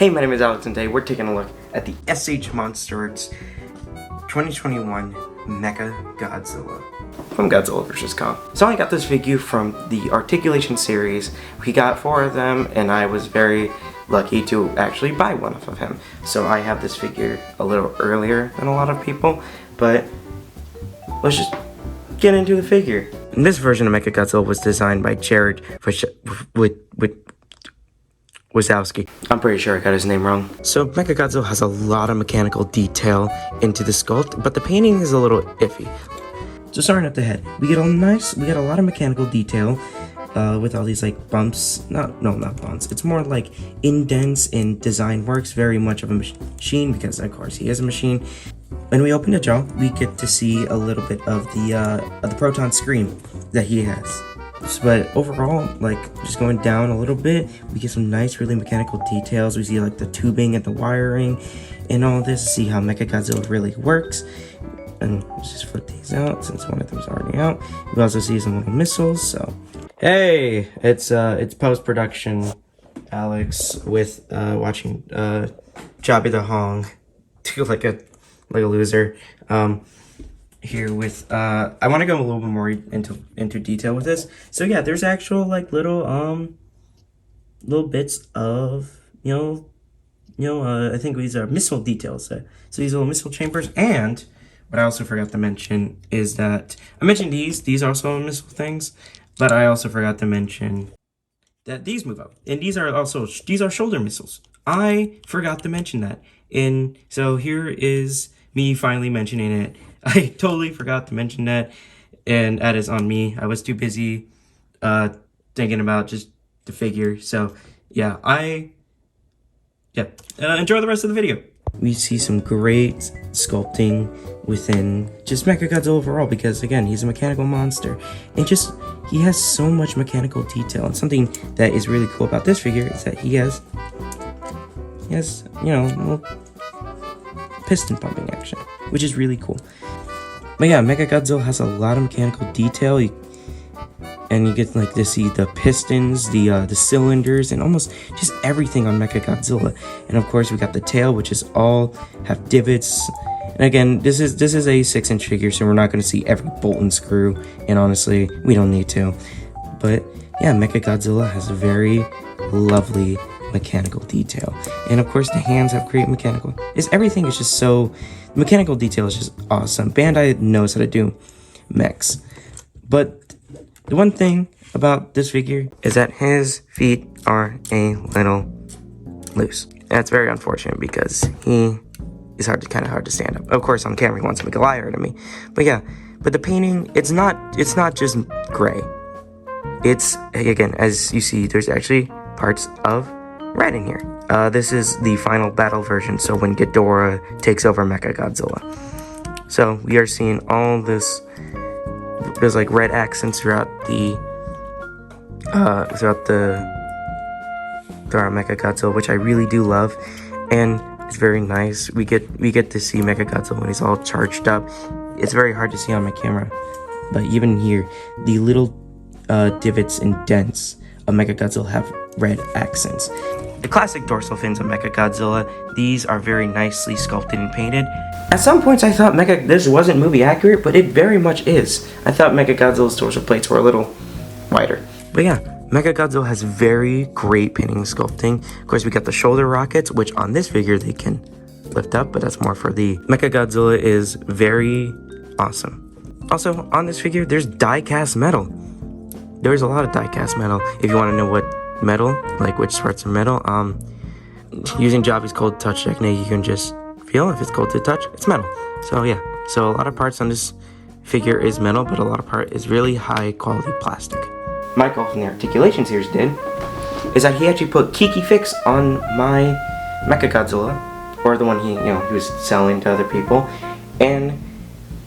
Hey, my name is Alex, and today we're taking a look at the SH Monsterarts 2021 Mechaogdizlla from Godzilla vs. Kong. So I got this figure from the Articulation series. We got 4 of them, and I was very lucky to actually buy one off of him. So I have this figure a little earlier than a lot of people, but let's just get into the figure. And this version of Mechaogdizlla was designed by Jared Wazowski. I'm pretty sure I got his name wrong. So Mechaogdizlla has a lot of mechanical detail into the sculpt, but the painting is a little iffy. So starting at the head, we get a lot of mechanical detail with all these like bumps. Not bumps. It's more like indents and design works. Very much of a machine because of course he is a machine. When we open the jaw, we get to see a little bit of the proton scream that he has. But overall, like, just going down a little bit, we get some nice, really mechanical details. We see, like, the tubing and the wiring and all this. See how Mechaogdizlla really works. And let's just flip these out since one of them's already out. We also see some little missiles, so. Hey! It's post-production, Alex, with, watching, Jobby the Hong do like a loser. Here with I want to go a little bit more into detail with this. So yeah, there's actual like little bits of I think these are missile details. So these little missile chambers, and what I also forgot to mention is that I mentioned these are also missile things, but I also forgot to mention that these move up, and these are shoulder missiles. I forgot to mention that, and so here is me finally mentioning it. I totally forgot to mention that, and that is on me. I was too busy thinking about just the figure. So yeah, enjoy the rest of the video. We see some great sculpting within just Mechaogdizlla overall, because again, he's a mechanical monster, and just he has so much mechanical detail. And something that is really cool about this figure is that he has little piston pumping action, which is really cool. But yeah, Mechaogdizlla has a lot of mechanical detail, and you get like to see the pistons, the cylinders, and almost just everything on Mechaogdizlla. And of course, we got the tail, which is all have divots. And again, this is a 6-inch figure, so we're not going to see every bolt and screw. And honestly, we don't need to. But yeah, Mechaogdizlla has a very lovely mechanical detail, and of course the hands have great mechanical. Everything is just so mechanical detail is just awesome. Bandai knows how to do mechs, but the one thing about this figure is that his feet are a little loose. That's very unfortunate because he is kind of hard to stand up. Of course, on camera he wants to make a liar to me, but yeah. But the painting, it's not just gray. It's, again, as you see, there's actually parts of red in here. This is the final battle version, so when Ghidorah takes over Mechaogdizlla. So we are seeing all this, there's like red accents throughout Mechaogdizlla, which I really do love, and it's very nice. We get to see Mechaogdizlla when he's all charged up. It's very hard to see on my camera, but even here, the little divots and dents of Mechaogdizlla have red accents. The classic dorsal fins of Mechaogdizlla, these are very nicely sculpted and painted. At some points I thought this wasn't movie accurate, but it very much is. I thought Mechagodzilla's dorsal plates were a little wider. But yeah, Mechaogdizlla has very great painting and sculpting. Of course, we got the shoulder rockets, which on this figure they can lift up, but that's more for the... Mechaogdizlla is very awesome. Also, on this figure, there's die-cast metal. There's a lot of die-cast metal. If you want to know what metal, like which parts are metal, using Jobby's cold touch technique, you can just feel if it's cold to touch, it's metal. So yeah, so a lot of parts on this figure is metal, but a lot of part is really high quality plastic. Michael from the Articulation series did is that he actually put Kiki Fix on my Mechaogdizlla, or the one he was selling to other people, and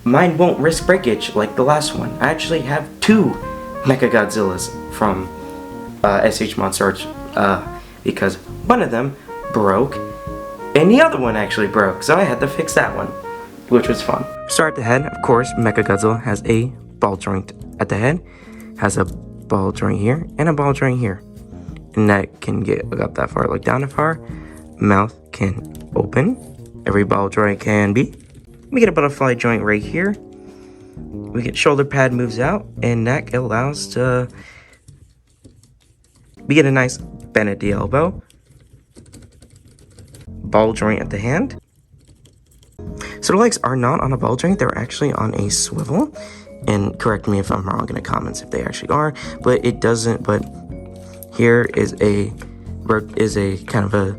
mine won't risk breakage like the last one. I actually have 2 Mechaogdzillas from SH Monsterarts, because one of them broke and the other one actually broke, so I had to fix that one, which was fun. Start at the head. Of course, Mechaogdizlla has a ball joint at the head, has a ball joint here and a ball joint here, and that can get up that far, look down that far. mouth can open. Every ball joint can be. We get a butterfly joint right here. We get shoulder pad moves out, and neck allows to. We get a nice bend at the elbow. Ball joint at the hand. So the legs are not on a ball joint, they're actually on a swivel. And correct me if I'm wrong in the comments if they actually are, but it doesn't. But here is a kind of a,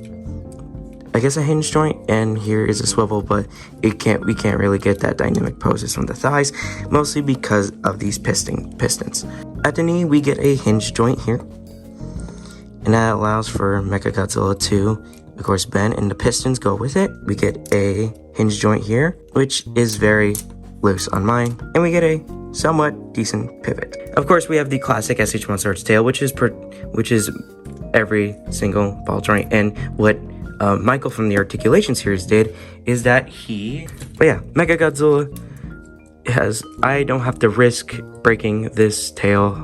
I guess, a hinge joint, and here is a swivel, but we can't really get that dynamic poses from the thighs, mostly because of these pistons. At the knee, we get a hinge joint here, and that allows for Mechaogdizlla to, of course, bend, and the pistons go with it. We get a hinge joint here, which is very loose on mine, and we get a somewhat decent pivot. Of course, we have the classic SH Monsterarts tail, which is every single ball joint, and what Michael from the Articulation series did is that Mechaogdizlla has, I don't have to risk breaking this tail,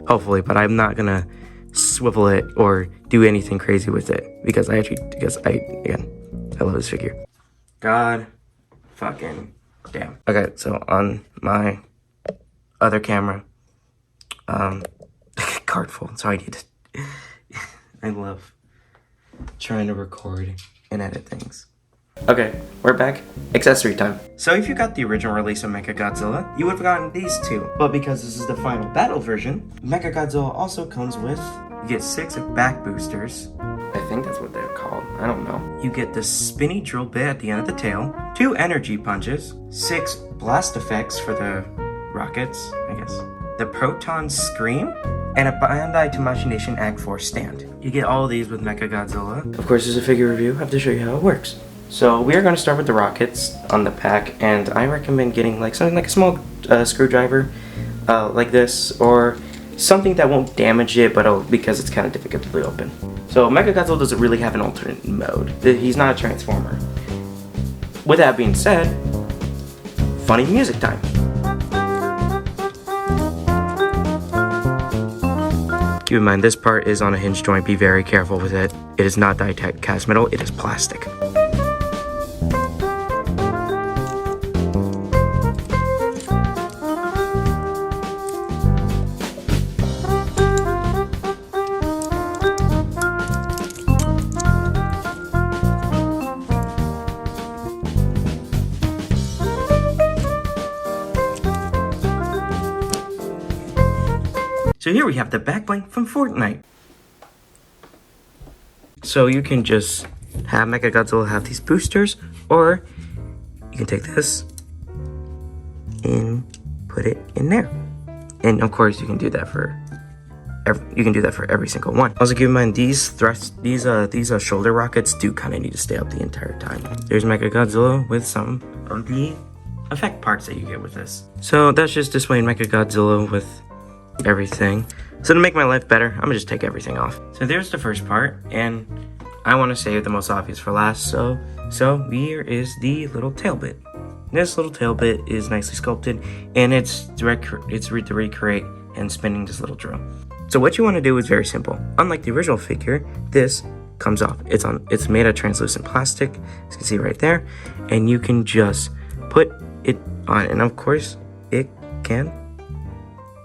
hopefully, but I'm not gonna swivel it or do anything crazy with it because I love this figure. God fucking damn. Okay, so on my other camera, card full, so I need to, I love trying to record and edit things. Okay, we're back. Accessory time. So if you got the original release of Mechaogdizlla, you would have gotten these two. But because this is the final battle version, Mechaogdizlla also comes with, you get 6 back boosters. I think that's what they're called. I don't know. You get the spinny drill bit at the end of the tail, 2 energy punches, 6 blast effects for the rockets, I guess, the proton scream, and a Bandai Tamashii Nation Act 4 stand. You get all of these with Mechaogdizlla. Of course, as a figure review, I have to show you how it works. So we are going to start with the rockets on the pack, and I recommend getting like something like a small screwdriver, like this, or something that won't damage it, but because it's kind of difficult to open. So Mechaogdizlla doesn't really have an alternate mode. He's not a transformer. With that being said, funny music time. Keep in mind, this part is on a hinge joint. Be very careful with it. It is not die-cut cast metal, it is plastic. So here we have the back bling from Fortnite. So you can just have Mechaogdizlla have these boosters, or you can take this and put it in there. And of course, you can do that for every single one. Also, keep in mind these shoulder rockets do kind of need to stay up the entire time. There's Mechaogdizlla with some of the effect parts that you get with this. So that's just displaying Mechaogdizlla with everything. So to make my life better, I'm gonna just take everything off. So there's the first part, and I want to save the most obvious for last. So here is the little tail bit. This little tail bit is nicely sculpted, and it's to recreate and spinning this little drill. So what you want to do is very simple. Unlike the original figure, this comes off. It's made of translucent plastic, as you can see right there, and you can just put it on, and of course it can.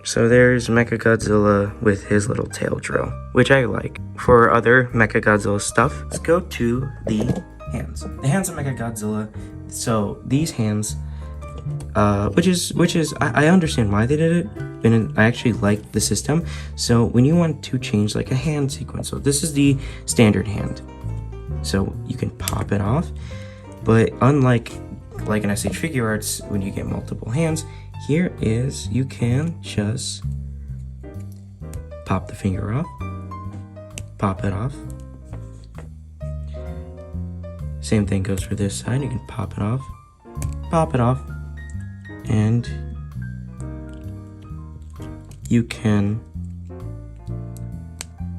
So there's Mechaogdizlla with his little tail drill, which I like. For other Mechaogdizlla stuff, let's go to the hands. The hands of Mechaogdizlla. So these hands, which is I understand why they did it, and I actually like the system. So when you want to change like a hand sequence, so this is the standard hand. So you can pop it off, but unlike an SH Figure Arts, when you get multiple hands, here is, you can just pop the finger off, pop it off. Same thing goes for this side. You can pop it off, and you can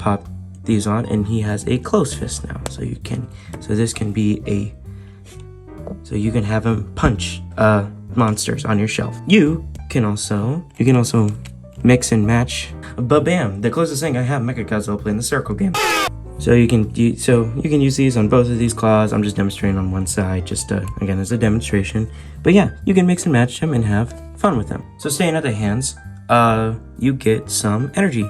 pop these on, and he has a closed fist now. So you can have him punch monsters on your shelf. You can also mix and match. But bam, the closest thing I have Mechaogdizlla playing the circle game. So you can use these on both of these claws. I'm just demonstrating on one side, just again as a demonstration. But yeah, you can mix and match them and have fun with them. So staying at the hands, you get some energy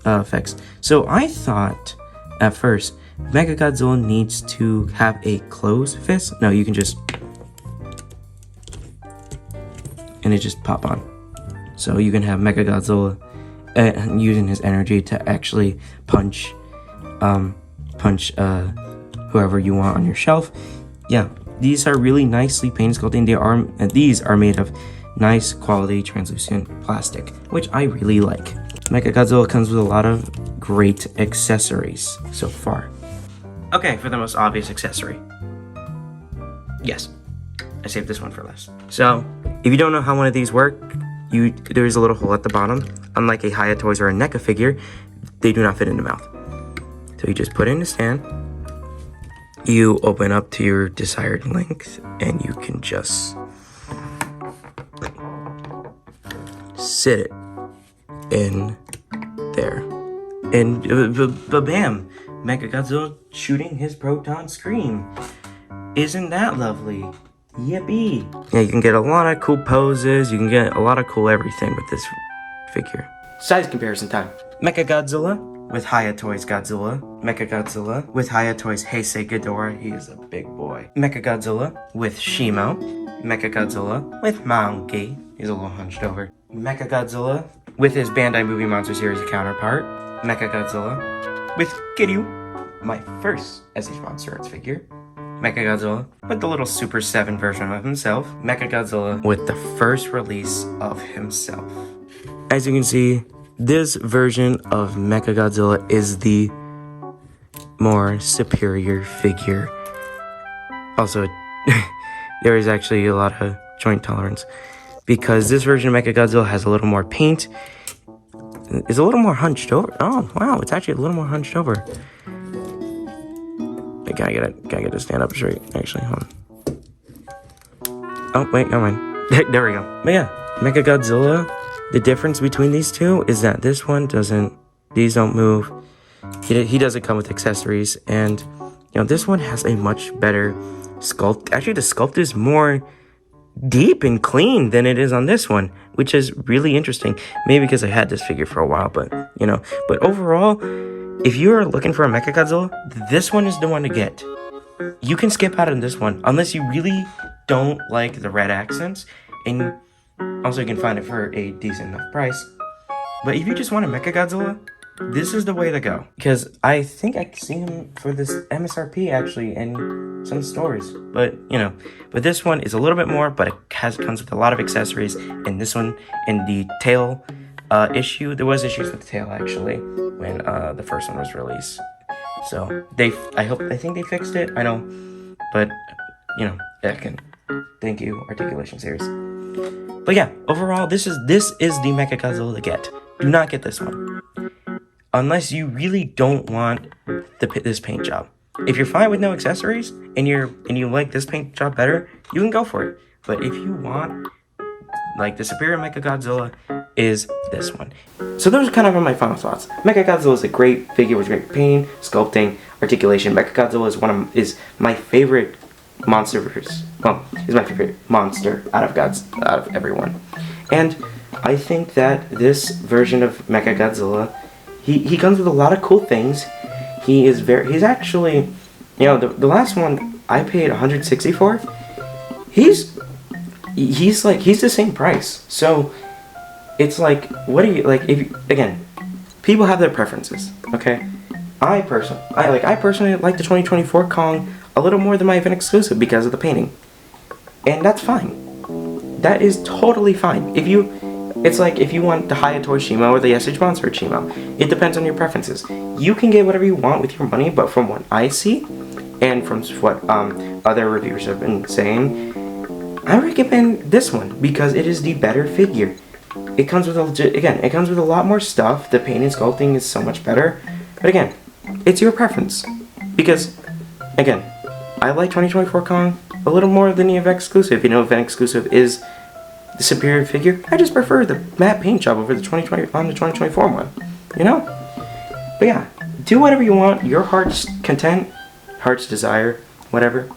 effects. So I thought at first Mechagodzilla needs to have a closed fist. No, you can just, and it just pop on. So you can have Mechagodzilla using his energy to actually punch whoever you want on your shelf. Yeah, these are really nicely painted sculpting. These are made of nice quality translucent plastic, which I really like. Mechagodzilla comes with a lot of great accessories so far. Okay, for the most obvious accessory. Yes, I saved this one for last. So, if you don't know how one of these work, there's a little hole at the bottom. Unlike a Hayatoys or a NECA figure, they do not fit in the mouth. So you just put it in the stand, you open up to your desired length, and you can just sit it in there. And bam! Mechagodzilla shooting his proton scream. Isn't that lovely? Yippee! Yeah, you can get a lot of cool poses, you can get a lot of cool everything with this figure. Size comparison time. Mechagodzilla with Hayatoys Godzilla. Mechagodzilla with Hayatoys Heisei Ghidorah, he is a big boy. Mechagodzilla with Shimo. Mechagodzilla with Monkey, he's a little hunched over. Mechagodzilla with his Bandai Movie Monster Series counterpart. Mechagodzilla with Kiryu, my first SH Monsterarts figure. Mechagodzilla with the little Super 7 version of himself. Mechagodzilla with the first release of himself. As you can see, this version of Mechagodzilla is the more superior figure. Also, there is actually a lot of joint tolerance because this version of Mechagodzilla has a little more paint. It's a little more hunched over. Oh, wow, it's actually a little more hunched over. I gotta get it stand up straight. Actually, hold on. Oh, wait, never mind. There we go. But yeah, Mechagodzilla, the difference between these two is that this one these don't move. He doesn't come with accessories. And, you know, this one has a much better sculpt. Actually, the sculpt is more deep and clean than it is on this one, which is really interesting. Maybe because I had this figure for a while, but, you know. But overall, if you're looking for a Mechagodzilla, this one is the one to get. You can skip out on this one, unless you really don't like the red accents, and also you can find it for a decent enough price. But if you just want a Mechagodzilla, this is the way to go. Because I think I see him for this MSRP actually in some stores. But, you know, but this one is a little bit more, but it comes with a lot of accessories. And this one, in the tail issue, there was issues with the tail actually when the first one was released. So I think they fixed it. I know, but you know, thank you, Articulation Series. But yeah, overall, this is the Mechagodzilla to get. Do not get this one unless you really don't want this paint job. If you're fine with no accessories and you like this paint job better, you can go for it. But if you want like the superior Mechagodzilla, is this one. So those are kind of my final thoughts. Mechagodzilla is a great figure with great painting, sculpting, articulation. Mechagodzilla is my favorite monsterverse. Well, is my favorite monster out of everyone. And I think that this version of Mechagodzilla, he comes with a lot of cool things. He's actually, you know, the last one I paid $160 for. He's the same price. So it's like, what do you like? Again, people have their preferences. Okay, I personally like the 2024 Kong a little more than my event exclusive because of the painting, and that's fine. That is totally fine. If you want the Hayatoy Shimo or the SH Monster Shimo, it depends on your preferences. You can get whatever you want with your money, but from what I see, and from what other reviewers have been saying, I recommend this one because it is the better figure. It comes with a lot more stuff. The paint and sculpting is so much better. But again, it's your preference. Because, again, I like 2024 Kong a little more than the event exclusive. You know, event exclusive is the superior figure. I just prefer the matte paint job over the 2024 one. You know? But yeah, do whatever you want, your heart's content, heart's desire, whatever.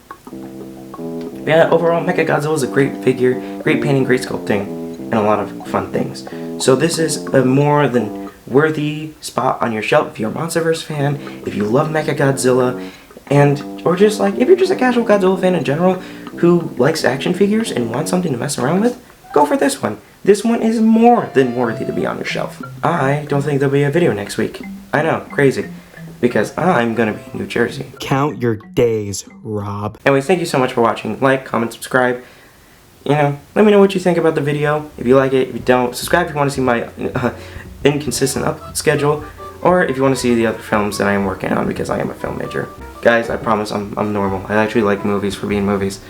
Yeah, overall, Mechagodzilla is a great figure, great painting, great sculpting, and a lot of fun things. So this is a more than worthy spot on your shelf if you're a Monsterverse fan, if you love Mechagodzilla, or just like, if you're just a casual Godzilla fan in general who likes action figures and wants something to mess around with, go for this one. This one is more than worthy to be on your shelf. I don't think there'll be a video next week. I know, crazy. Because I'm gonna be in New Jersey. Count your days, Rob. Anyways, thank you so much for watching. Like, comment, subscribe. You know, let me know what you think about the video. If you like it, if you don't, subscribe if you want to see my inconsistent upload schedule. Or if you want to see the other films that I am working on because I am a film major. Guys, I promise I'm normal. I actually like movies for being movies.